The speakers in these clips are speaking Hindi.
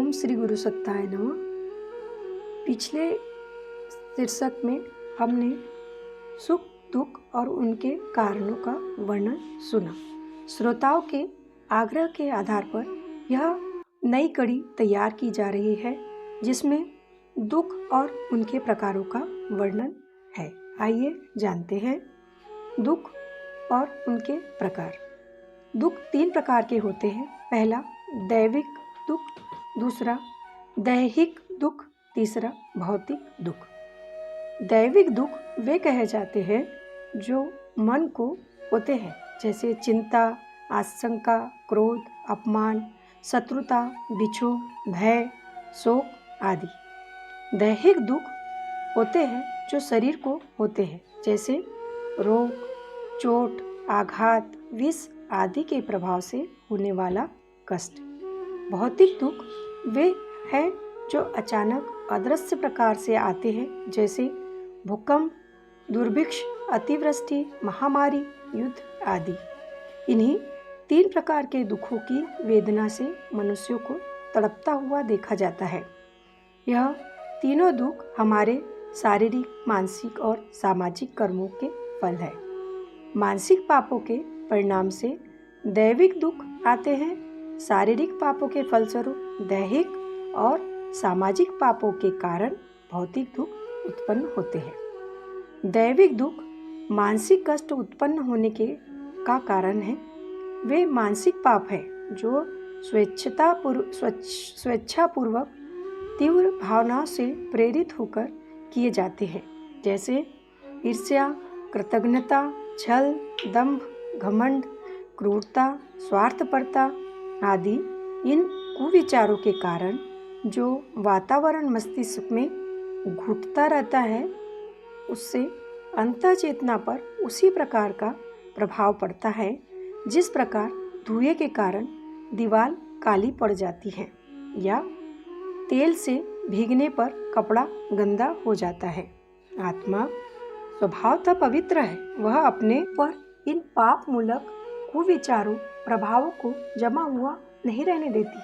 ओम श्री गुरु सत्ताय नमः। पिछले शीर्षक में हमने सुख दुख और उनके कारणों का वर्णन सुना। श्रोताओं के आग्रह के आधार पर यह नई कड़ी तैयार की जा रही है जिसमें दुख और उनके प्रकारों का वर्णन है। आइए जानते हैं दुख और उनके प्रकार। दुख 3 प्रकार के होते हैं। पहला दैविक दुख, दूसरा दैहिक दुख, तीसरा भौतिक दुख। दैविक दुख वे कहे जाते हैं जो मन को होते हैं, जैसे चिंता, आशंका, क्रोध, अपमान, शत्रुता, बिछोह, भय, शोक आदि। दैहिक दुख होते हैं जो शरीर को होते हैं, जैसे रोग, चोट, आघात, विष आदि के प्रभाव से होने वाला कष्ट। भौतिक दुख वे हैं जो अचानक अदृश्य प्रकार से आते हैं, जैसे भूकंप, दुर्भिक्ष, अतिवृष्टि, महामारी, युद्ध आदि। इन्हीं 3 प्रकार के दुखों की वेदना से मनुष्यों को तड़पता हुआ देखा जाता है। यह तीनों दुख हमारे शारीरिक, मानसिक और सामाजिक कर्मों के फल है। मानसिक पापों के परिणाम से दैविक दुख आते हैं। शारीरिक पापों के फलस्वरूप दैहिक और सामाजिक पापों के कारण भौतिक दुख उत्पन्न होते हैं। दैविक दुख मानसिक कष्ट उत्पन्न होने का कारण है। वे मानसिक पाप है जो स्वेच्छापूर्वक तीव्र भावनाओं से प्रेरित होकर किए जाते हैं, जैसे ईर्ष्या, कृतघ्नता, छल, दंभ, घमंड, क्रूरता, स्वार्थपरता आदि। इन कुविचारों के कारण जो वातावरण मस्तिष्क में घुटता रहता है, उससे अंतःचेतना पर उसी प्रकार का प्रभाव पड़ता है जिस प्रकार धुएं के कारण दीवार काली पड़ जाती है या तेल से भीगने पर कपड़ा गंदा हो जाता है। आत्मा स्वभावतः पवित्र है। वह अपने पर इन पाप मूलक कुविचारों प्रभावों को जमा हुआ नहीं रहने देती।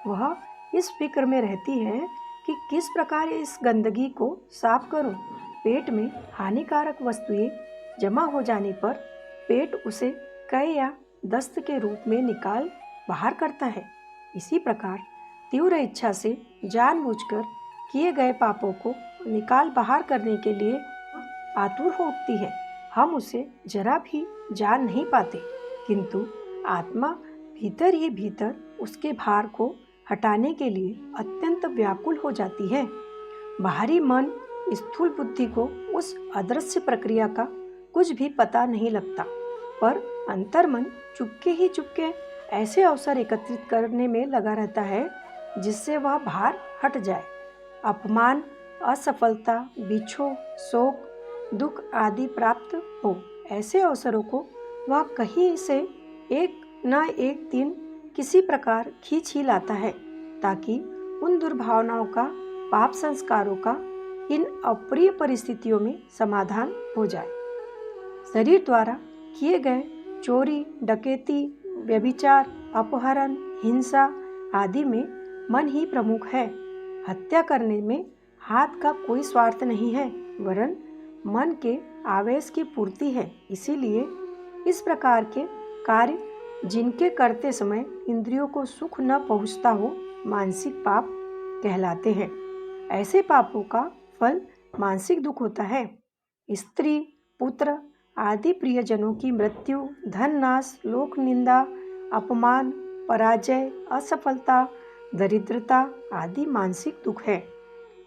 वह इस फिक्र में रहती है कि किस प्रकार इस गंदगी को साफ करूं। पेट में हानिकारक वस्तुएं जमा हो जाने पर पेट उसे कै या दस्त के रूप में निकाल बाहर करता है। इसी प्रकार तीव्र इच्छा से जानबूझकर किए गए पापों को निकाल बाहर करने के लिए आतुर हो उठती है। हम उसे जरा भी जान नहीं पाते, किंतु आत्मा भीतर ही भीतर उसके भार को हटाने के लिए अत्यंत व्याकुल हो जाती है। बाहरी मन, स्थूल बुद्धि को उस अदृश्य प्रक्रिया का कुछ भी पता नहीं लगता, पर अंतर्मन चुपके ही चुपके ऐसे अवसर एकत्रित करने में लगा रहता है जिससे वह भार हट जाए। अपमान, असफलता, बिछोह, शोक, दुख आदि प्राप्त हो, ऐसे अवसरों को वह कहीं से एक न एक दिन किसी प्रकार खींच ही लाता है, ताकि उन दुर्भावनाओं का, पाप संस्कारों का इन अप्रिय परिस्थितियों में समाधान हो जाए। शरीर द्वारा किए गए चोरी, डकैती, व्यभिचार, अपहरण, हिंसा आदि में मन ही प्रमुख है। हत्या करने में हाथ का कोई स्वार्थ नहीं है, वरन मन के आवेश की पूर्ति है। इसीलिए इस प्रकार के कार्य जिनके करते समय इंद्रियों को सुख न पहुँचता हो, मानसिक पाप कहलाते हैं। ऐसे पापों का फल मानसिक दुख होता है। स्त्री, पुत्र आदि प्रियजनों की मृत्यु, धन नाश, लोक निंदा, अपमान, पराजय, असफलता, दरिद्रता आदि मानसिक दुख है।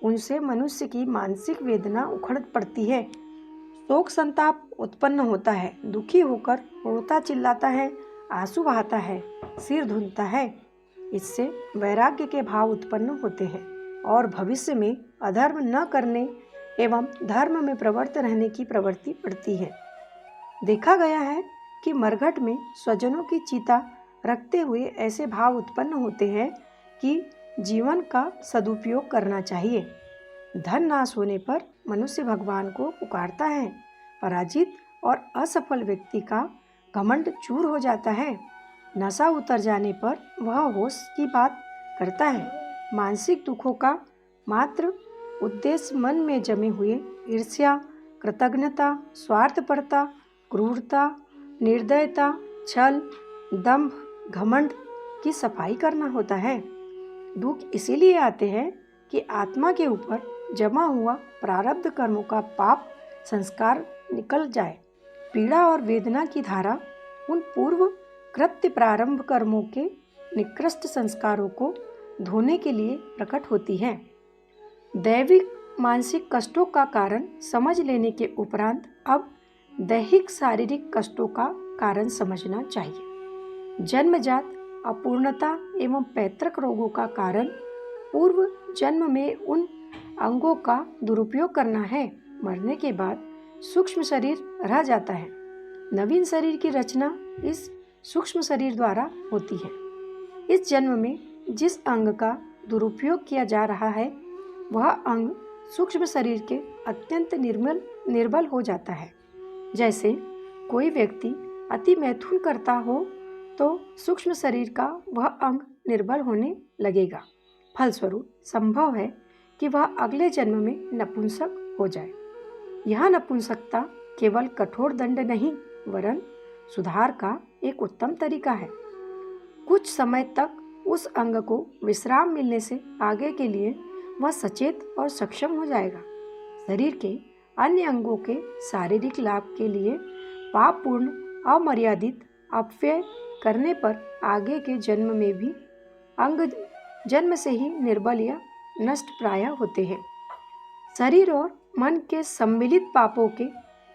उनसे मनुष्य की मानसिक वेदना उखड़ पड़ती है। शोक संताप उत्पन्न होता है। दुखी होकर रोता चिल्लाता है, आंसू बहाता है, सिर धुनता है। इससे वैराग्य के भाव उत्पन्न होते हैं और भविष्य में अधर्म न करने एवं धर्म में प्रवृत्त रहने की प्रवृत्ति बढ़ती है। देखा गया है कि मरघट में स्वजनों की चिता रखते हुए ऐसे भाव उत्पन्न होते हैं कि जीवन का सदुपयोग करना चाहिए। धन नाश होने पर मनुष्य भगवान को पुकारता है। पराजित और असफल व्यक्ति का घमंड चूर हो जाता है। नशा उतर जाने पर वह होश की बात करता है। मानसिक दुखों का मात्र उद्देश्य मन में जमे हुए ईर्ष्या, कृतज्ञता, स्वार्थपरता, क्रूरता, निर्दयता, छल, दंभ, घमंड की सफाई करना होता है। दुख इसीलिए आते हैं कि आत्मा के ऊपर जमा हुआ प्रारब्ध कर्मों का पाप संस्कार निकल जाए। पीड़ा और वेदना की धारा उन पूर्व कृत्य प्रारंभ कर्मों के निकृष्ट संस्कारों को धोने के लिए प्रकट होती है। दैविक मानसिक कष्टों का कारण समझ लेने के उपरांत अब दैहिक शारीरिक कष्टों का कारण समझना चाहिए। जन्मजात अपूर्णता एवं पैतृक रोगों का कारण पूर्व जन्म में उन अंगों का दुरुपयोग करना है। मरने के बाद सूक्ष्म शरीर रह जाता है। नवीन शरीर की रचना इस सूक्ष्म शरीर द्वारा होती है। इस जन्म में जिस अंग का दुरुपयोग किया जा रहा है वह अंग सूक्ष्म शरीर के अत्यंत निर्बल हो जाता है। जैसे कोई व्यक्ति अति मैथुन करता हो तो सूक्ष्म शरीर का वह अंग निर्बल होने लगेगा। फलस्वरूप संभव है कि वह अगले जन्म में नपुंसक हो जाए। यह नपुंसकता केवल कठोर दंड नहीं वरन सुधार का एक उत्तम तरीका है। कुछ समय तक उस अंग को विश्राम मिलने से आगे के लिए वह सचेत और सक्षम हो जाएगा। शरीर के अन्य अंगों के शारीरिक लाभ के लिए पापपूर्ण अमर्यादित अपव्यय करने पर आगे के जन्म में भी अंग जन्म से ही निर्बल या नष्ट प्राय होते हैं। शरीर और मन के सम्मिलित पापों के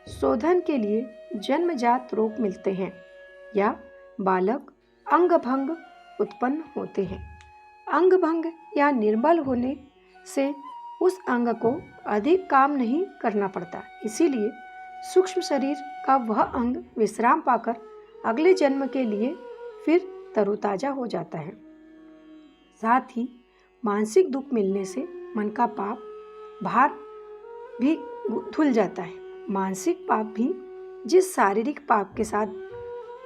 शोधन के लिए जन्मजात रोग मिलते हैं या बालक अंग भंग उत्पन्न होते हैं। अंग भंग या निर्बल होने से उस अंग को अधिक काम नहीं करना पड़ता, इसीलिए सूक्ष्म शरीर का वह अंग विश्राम पाकर अगले जन्म के लिए फिर तरोताजा हो जाता है। साथ ही मानसिक दुख मिलने से मन का पाप भार भी धुल जाता है। मानसिक पाप भी जिस शारीरिक पाप के साथ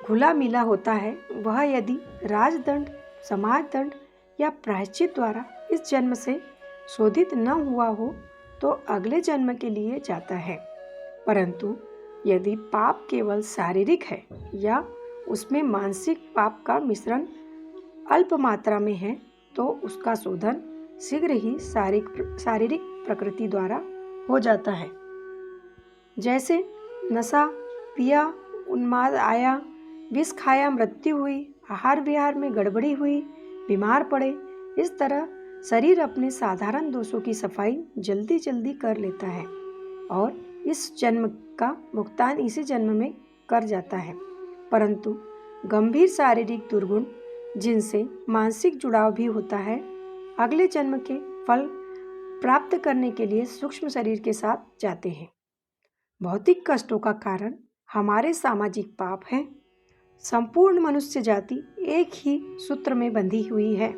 घुला मिला होता है वह यदि राजदंड, समाजदंड या प्रायश्चित द्वारा इस जन्म से शोधित न हुआ हो तो अगले जन्म के लिए जाता है। परंतु यदि पाप केवल शारीरिक है या उसमें मानसिक पाप का मिश्रण अल्प मात्रा में है तो उसका शोधन शीघ्र ही शारीरिक प्रकृति द्वारा हो जाता है। जैसे नशा पिया, उन्माद आया, विष खाया, मृत्यु हुई, आहार विहार में गड़बड़ी हुई, बीमार पड़े, इस तरह शरीर अपने साधारण दोषों की सफाई जल्दी जल्दी कर लेता है और इस जन्म का भुगतान इसी जन्म में कर जाता है। परंतु गंभीर शारीरिक दुर्गुण जिनसे मानसिक जुड़ाव भी होता है अगले जन्म के फल प्राप्त करने के लिए सूक्ष्म शरीर के साथ जाते हैं। भौतिक कष्टों का कारण हमारे सामाजिक पाप हैं। संपूर्ण मनुष्य जाति एक ही सूत्र में बंधी हुई है।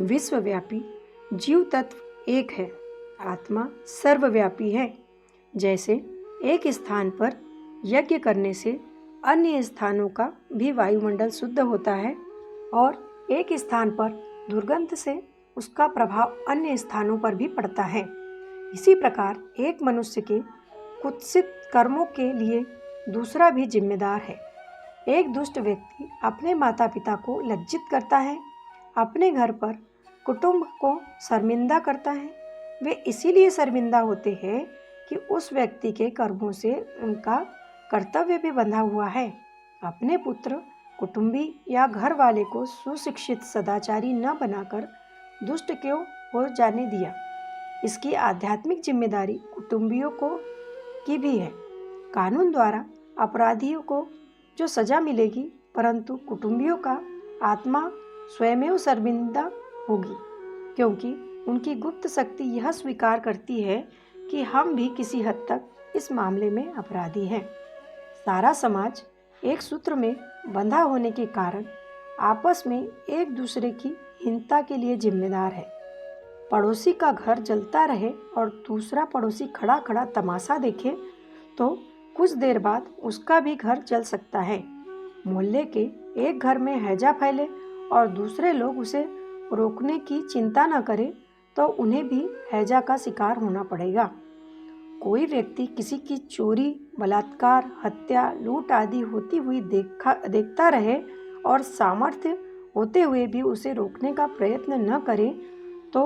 विश्वव्यापी जीव तत्व एक है, आत्मा सर्वव्यापी है। जैसे एक स्थान पर यज्ञ करने से अन्य स्थानों का भी वायुमंडल शुद्ध होता है और एक स्थान पर दुर्गंध से उसका प्रभाव अन्य स्थानों पर भी पड़ता है। इसी प्रकार एक मनुष्य के कुत्सित कर्मों के लिए दूसरा भी जिम्मेदार है। एक दुष्ट व्यक्ति अपने माता पिता को लज्जित करता है, अपने घर पर कुटुंब को शर्मिंदा करता है। वे इसीलिए शर्मिंदा होते हैं कि उस व्यक्ति के कर्मों से उनका कर्तव्य भी बंधा हुआ है। अपने पुत्र, कुटुंबी या घर वाले को सुशिक्षित सदाचारी न बनाकर दुष्ट क्यों हो जाने दिया। इसकी आध्यात्मिक जिम्मेदारी कुटुंबियों की भी है। कानून द्वारा अपराधियों को जो सजा मिलेगी परंतु कुटुंबियों का आत्मा स्वयं शर्मिंदा होगी, क्योंकि उनकी गुप्त शक्ति यह स्वीकार करती है कि हम भी किसी हद तक इस मामले में अपराधी हैं। सारा समाज एक सूत्र में बंधा होने के कारण आपस में एक दूसरे की हिंसा के लिए जिम्मेदार है। पड़ोसी का घर जलता रहे और दूसरा पड़ोसी खड़ा खड़ा तमाशा देखे तो कुछ देर बाद उसका भी घर जल सकता है। मोहल्ले के एक घर में हैजा फैले और दूसरे लोग उसे रोकने की चिंता न करे तो उन्हें भी हैजा का शिकार होना पड़ेगा। कोई व्यक्ति किसी की चोरी, बलात्कार, हत्या, लूट आदि होती हुई देखता रहे और सामर्थ्य होते हुए भी उसे रोकने का प्रयत्न न करे तो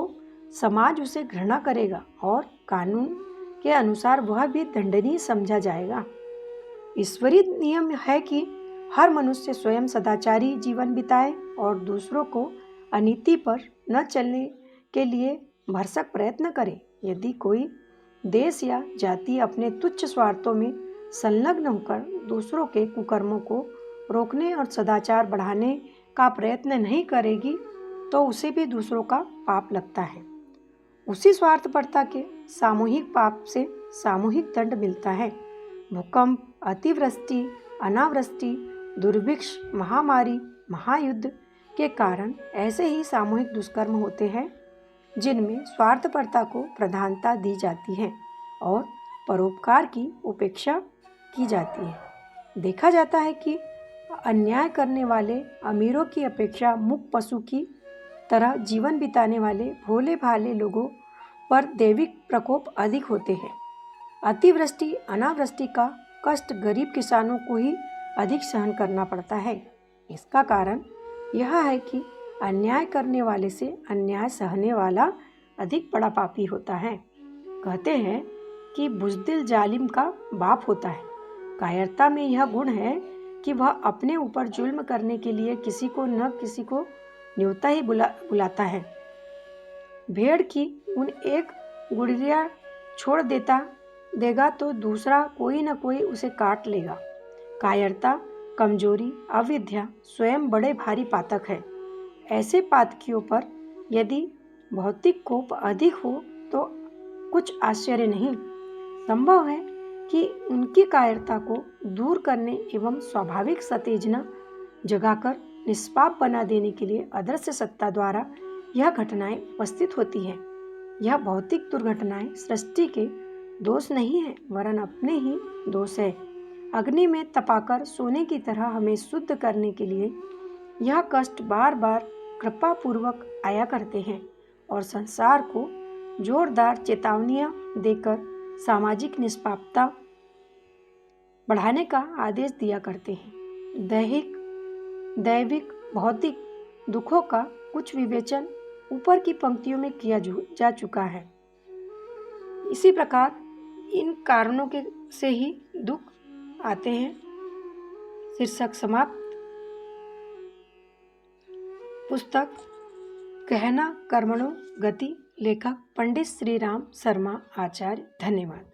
समाज उसे घृणा करेगा और कानून के अनुसार वह भी दंडनीय समझा जाएगा। ईश्वरीय नियम है कि हर मनुष्य स्वयं सदाचारी जीवन बिताए और दूसरों को अनीति पर न चलने के लिए भरसक प्रयत्न करे। यदि कोई देश या जाति अपने तुच्छ स्वार्थों में संलग्न होकर दूसरों के कुकर्मों को रोकने और सदाचार बढ़ाने का प्रयत्न नहीं करेगी तो उसे भी दूसरों का पाप लगता है। उसी स्वार्थपरता के सामूहिक पाप से सामूहिक दंड मिलता है। भूकंप, अतिवृष्टि, अनावृष्टि, दुर्भिक्ष, महामारी, महायुद्ध के कारण ऐसे ही सामूहिक दुष्कर्म होते हैं जिनमें स्वार्थपरता को प्रधानता दी जाती है और परोपकार की उपेक्षा की जाती है। देखा जाता है कि अन्याय करने वाले अमीरों की अपेक्षा मूक पशु की तरह जीवन बिताने वाले भोले भाले लोगों पर दैविक प्रकोप अधिक होते हैं। अतिवृष्टि, अनावृष्टि का कष्ट गरीब किसानों को ही अधिक सहन करना पड़ता है। इसका कारण यह है कि अन्याय करने वाले से अन्याय सहने वाला अधिक बड़ा पापी होता है। कहते हैं कि बुज़दिल जालिम का बाप होता है। कायरता में यह गुण है कि वह अपने ऊपर जुल्म करने के लिए किसी को न किसी को न्योता ही बुलाता है। भेड़ की ऊन एक गुड़रिया छोड़ देगा तो दूसरा कोई न कोई उसे काट लेगा। कायरता, कमजोरी, अविद्या स्वयं बड़े भारी पातक है। ऐसे पातकियों पर यदि भौतिक कोप अधिक हो तो कुछ आश्चर्य नहीं। संभव है कि उनकी कायरता को दूर करने एवं स्वाभाविक सतेजना जगाकर निष्पाप बना देने के लिए अदृश्य सत्ता द्वारा यह घटनाएं उपस्थित होती हैं। यह भौतिक दुर्घटनाएं सृष्टि के दोष नहीं है वरन अपने ही दोष है। अग्नि में तपाकर सोने की तरह हमें शुद्ध करने के लिए यह कष्ट बार बार कृपा पूर्वक आया करते हैं और संसार को जोरदार चेतावनियां देकर सामाजिक निष्पापता बढ़ाने का आदेश दिया करते हैं। दैविक, भौतिक दुखों का कुछ विवेचन ऊपर की पंक्तियों में किया जा चुका है। इसी प्रकार इन कारणों के से ही दुख आते हैं। शीर्षक समाप्त। पुस्तक गहना कर्मणो गति, लेखक पंडित श्री राम शर्मा आचार्य। धन्यवाद।